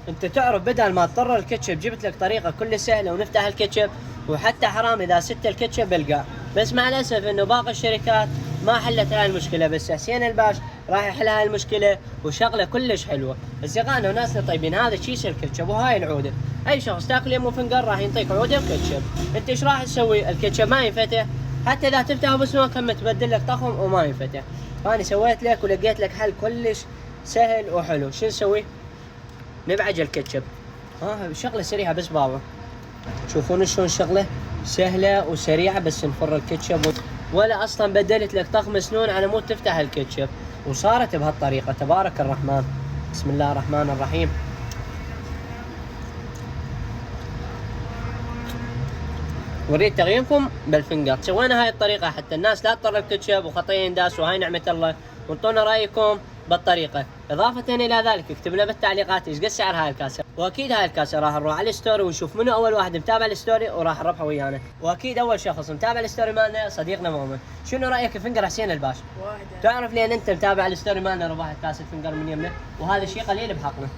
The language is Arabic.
انت تعرف بدل ما تضطر الكاتشب جبت لك طريقه كل سهله ونفتح الكاتشب، وحتى حرام اذا سدت الكاتشب بالقاع، بس مع الاسف انه باقي الشركات ما حلت هاي المشكله، بس حسين الباش راح يحل هاي المشكله وشغله كلش حلوه. اصدقائنا وناسنا طيبين، هذا كيس الكاتشب وهاي العوده. اي شخص تاكل يمه فنجر راح ينطيك عوده وكاتشب. انت ايش راح تسوي؟ الكاتشب ما ينفتح، حتى اذا تفتحه بس ما كان متبدل لك طخم وما ينفتح. فانا سويت لك ولقيت لك حل كلش سهل وحلو. شو نسوي؟ نبعج الكاتشب. شغله سريعه بس بابا. تشوفون شلون شغله سهله وسريعه، بس نفر الكاتشب ولا اصلا بدلت لك طقم سنون على مود تفتح الكاتشب، وصارت بهالطريقه. تبارك الرحمن. بسم الله الرحمن الرحيم. وريد تغييركم بالفنجر. سوينا هاي الطريقه حتى الناس لا تضطر الكاتشب وخطيه ينداس، وهاي نعمه الله. وانطونا رايكم بالطريقه. اضافه الى ذلك اكتب لنا بالتعليقات ايش قد سعر هاي الكاسه، واكيد هاي الكاسه راح نروح على الستوري ونشوف منو اول واحد متابع الستوري وراح نربحه ويانا. واكيد اول شخص متابع الستوري مالنا صديقنا مؤمن. شنو رايك في فنجر حسين الباش؟ واحده. تعرف لين انت متابع الستوري مالنا ربحت كاسه فنجر من يمنا، وهذا شيء قليل بحقنا.